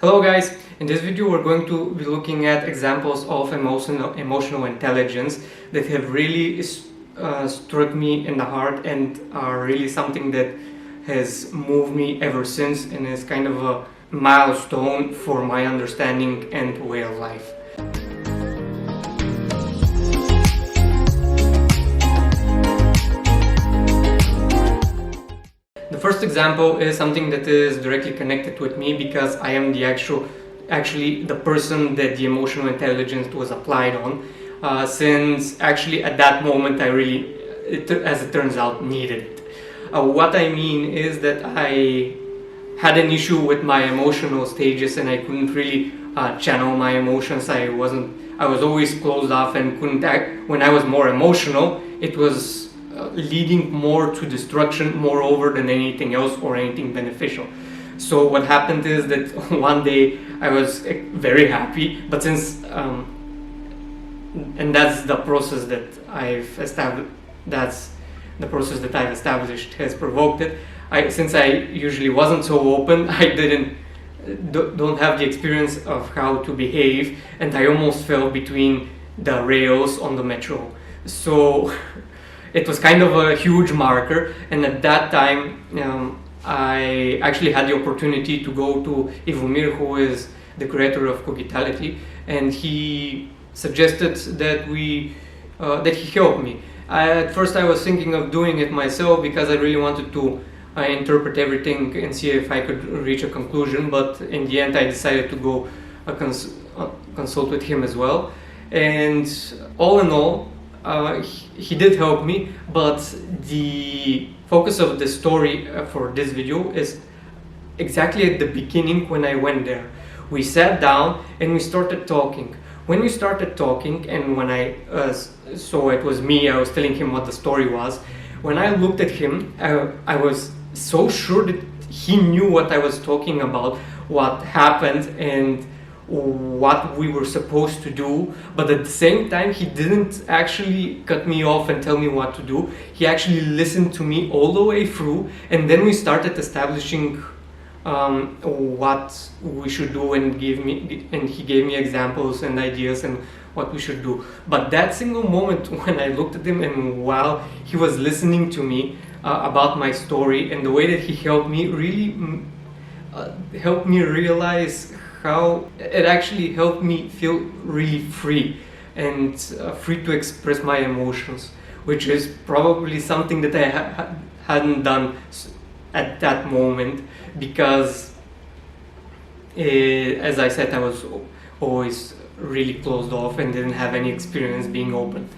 Hello guys, in this video we're going to be looking at examples of emotional intelligence that have really struck me in the heart and are really something that has moved me ever since and is kind of a milestone for my understanding and way of life. The first example is something that is directly connected with me because I am the actually the person that the emotional intelligence was applied on, since actually at that moment I really, as it turns out, needed it. What I mean is that I had an issue with my emotional stages and I couldn't really channel my emotions. I was always closed off and couldn't act. When I was more emotional, it was leading more to destruction moreover than anything else or anything beneficial. So what happened is that one day I was very happy, but since and that's the process that I've established has provoked it. Since I usually wasn't so open, I don't have the experience of how to behave, and I almost fell between the rails on the metro. So it was kind of a huge marker, and at that time I actually had the opportunity to go to Ivomir, who is the creator of Cogitality, and he suggested that he help me. At first I was thinking of doing it myself because I really wanted to interpret everything and see if I could reach a conclusion, but in the end I decided to go consult with him as well. And all in all, he did help me, but the focus of the story for this video is exactly at the beginning when I went there. We sat down and we started talking. When we started talking, and when so it was me, I was telling him what the story was. When I looked at him, I was so sure that he knew what I was talking about, what happened and what we were supposed to do, but at the same time he didn't actually cut me off and tell me what to do. He actually listened to me all the way through, and then we started establishing what we should do, and he gave me examples and ideas and what we should do. But that single moment when I looked at him and while he was listening to me about my story, and the way that he helped me really helped me realize how it actually helped me feel really free and free to express my emotions, which is probably something that I hadn't done at that moment because, as I said, I was always really closed off and didn't have any experience being open.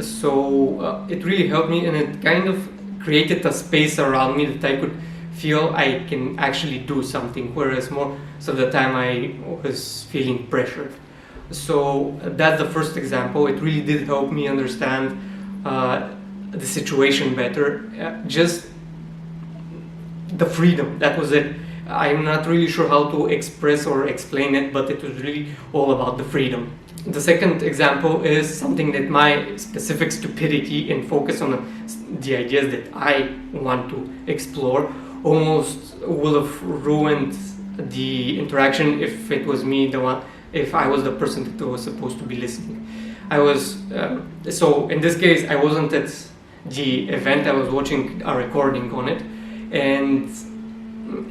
So it really helped me, and it kind of created a space around me that I could feel I can actually do something, whereas most of the time I was feeling pressured. So that's the first example. It really did help me understand the situation better. Just the freedom, that was it. I'm not really sure how to express or explain it, but it was really all about the freedom. The second example is something that my specific stupidity and focus on the ideas that I want to explore almost will have ruined the interaction if it was me if I was the person that was supposed to be listening. So in this case I wasn't at the event, I was watching a recording on it, and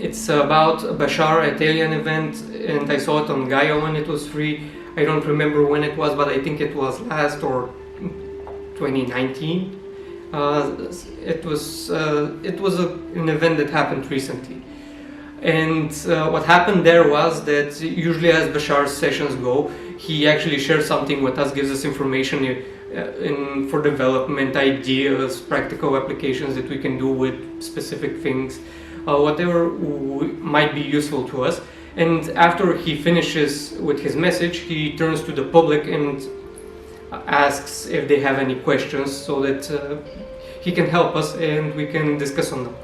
it's about Bashar, an Italian event, and I saw it on Gaia when it was free. I don't remember when it was, but I think it was last or 2019. It was an event that happened recently, and what happened there was that usually as Bashar's sessions go, he actually shares something with us, gives us information for development, ideas, practical applications that we can do with specific things, whatever might be useful to us. And after he finishes with his message, he turns to the public and asks if they have any questions so that he can help us and we can discuss on them.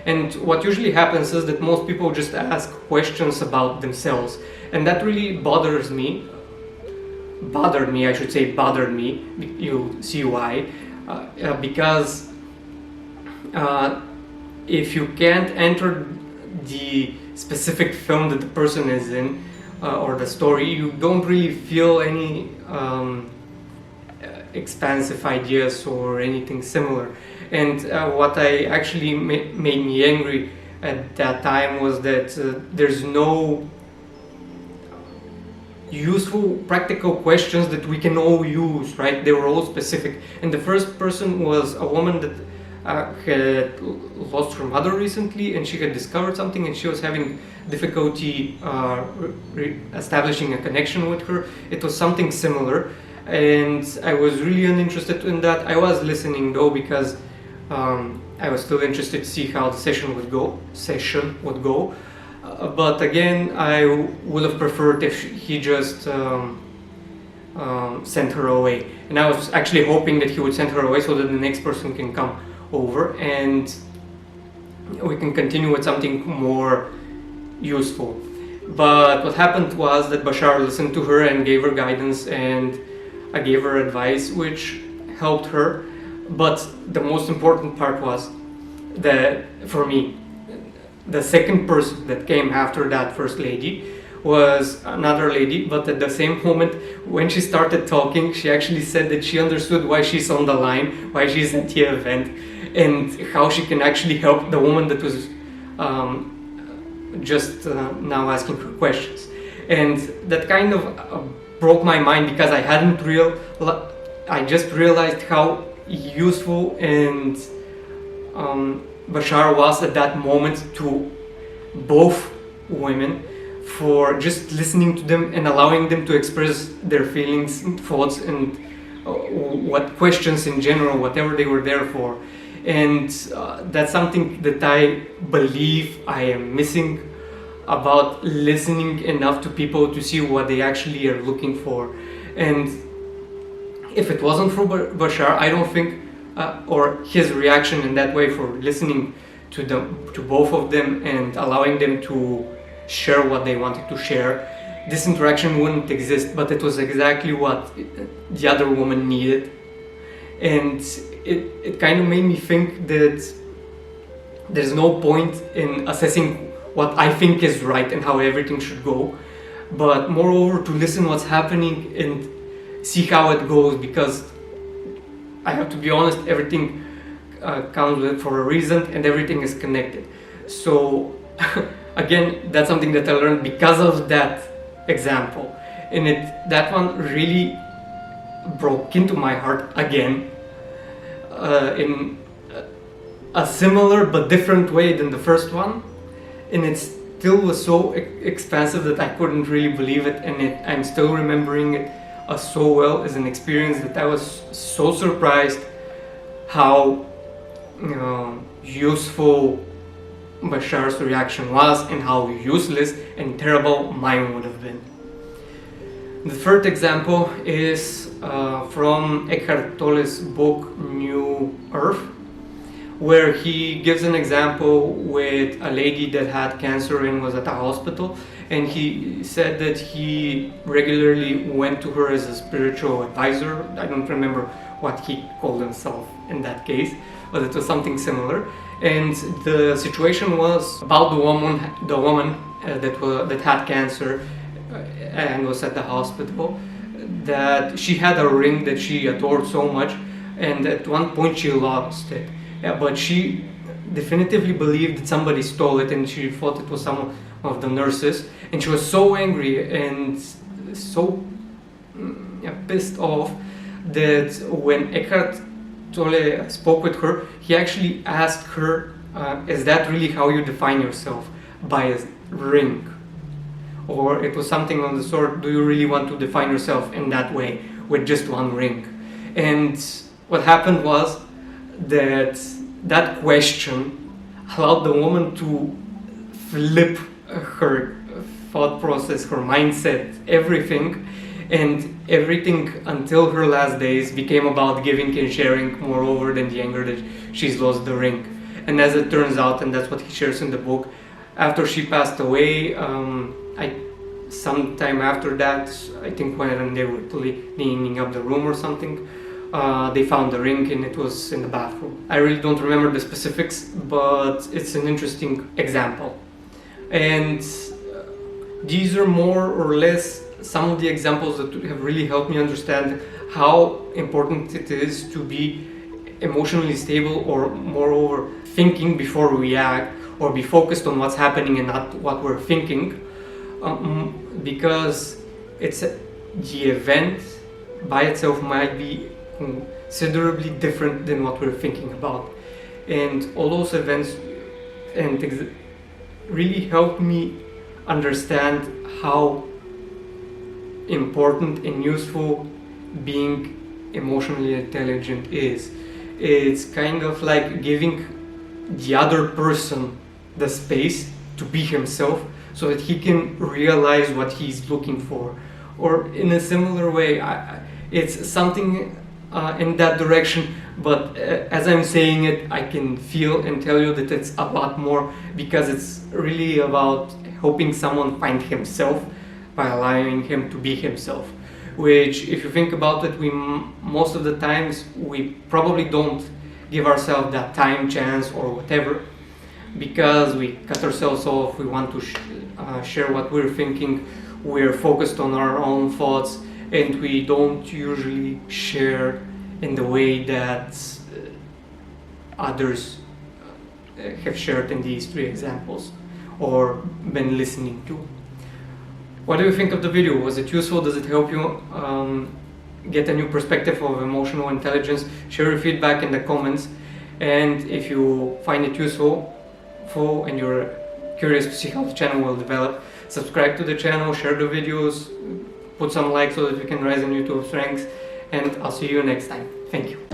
And what usually happens is that most people just ask questions about themselves, and that really bothered me, you'll see why, because if you can't enter the specific film that the person is in, or the story, you don't really feel any expansive ideas or anything similar. And what I actually made me angry at that time was that there's no useful practical questions that we can all use, right? They were all specific. And the first person was a woman that had lost her mother recently, and she had discovered something, and she was having difficulty establishing a connection with her. It was something similar, and I was really uninterested in that. I was listening though, because I was still interested to see how the session would go. But again, I would have preferred if he just sent her away. And I was actually hoping that he would send her away so that the next person can come over and we can continue with something more useful. But what happened was that Bashar listened to her and gave her guidance, and I gave her advice which helped her. But the most important part was that, for me, the second person that came after that first lady was another lady, but at the same moment when she started talking, she actually said that she understood why she's on the line, why she's at the event, and how she can actually help the woman that was just now asking her questions. And that kind of broke my mind, because I just realized how useful and Bashar was at that moment to both women, for just listening to them and allowing them to express their feelings and thoughts and what questions in general, whatever they were there for. And that's something that I believe I am missing, about listening enough to people to see what they actually are looking for. And if it wasn't for Bashar, I don't think or his reaction in that way, for listening to both of them and allowing them to share what they wanted to share, this interaction wouldn't exist. But it was exactly what the other woman needed, and it kind of made me think that there's no point in assessing what I think is right and how everything should go, but moreover to listen what's happening and see how it goes, because I have to be honest, everything comes for a reason and everything is connected. So again, that's something that I learned because of that example, and that one really broke into my heart again, in a similar but different way than the first one, and it still was so expansive that I couldn't really believe it, and I'm still remembering it so well as an experience that I was so surprised how useful Bashar's reaction was and how useless and terrible mine would have been. The third example is from Eckhart Tolle's book New Earth, where he gives an example with a lady that had cancer and was at a hospital, and he said that he regularly went to her as a spiritual advisor. I don't remember what he called himself in that case, but it was something similar. And the situation was about the woman that had cancer and was at the hospital, that she had a ring that she adored so much, and at one point she lost it. But she definitively believed that somebody stole it, and she thought it was some of the nurses, and she was so angry and so pissed off that when Eckhart Tolle spoke with her, he actually asked her, is that really how you define yourself? By a ring? Or it was something on the sort, do you really want to define yourself in that way, with just one ring? And what happened was that question allowed the woman to flip her thought process, her mindset, everything, and everything until her last days became about giving and sharing, moreover than the anger that she's lost the ring. And as it turns out, and that's what he shares in the book, after she passed away, sometime after that, I think when they were cleaning up the room or something, they found the ring and it was in the bathroom. I really don't remember the specifics, but it's an interesting example. And these are more or less some of the examples that have really helped me understand how important it is to be emotionally stable, or moreover thinking before we act, or be focused on what's happening and not what we're thinking, because the event by itself might be considerably different than what we're thinking about. And all those events really helped me understand how important and useful being emotionally intelligent is. It's kind of like giving the other person the space to be himself so that he can realize what he's looking for. Or in a similar way, it's something in that direction, but as I'm saying it, I can feel and tell you that it's a lot more, because it's really about helping someone find himself by allowing him to be himself. Which, if you think about it, most of the times we probably don't give ourselves that time, chance, or whatever, because we cut ourselves off. We want to share what we're thinking. We're focused on our own thoughts, and we don't usually share in the way that others have shared in these 3 examples or been listening to. What do you think of the video? Was it useful? Does it help you get a new perspective of emotional intelligence? Share your feedback in the comments, and if you find it useful and you're curious to see how the channel will develop, subscribe to the channel, share the videos, put some likes so that we can rise in YouTube's ranks, and I'll see you next time. Thank you.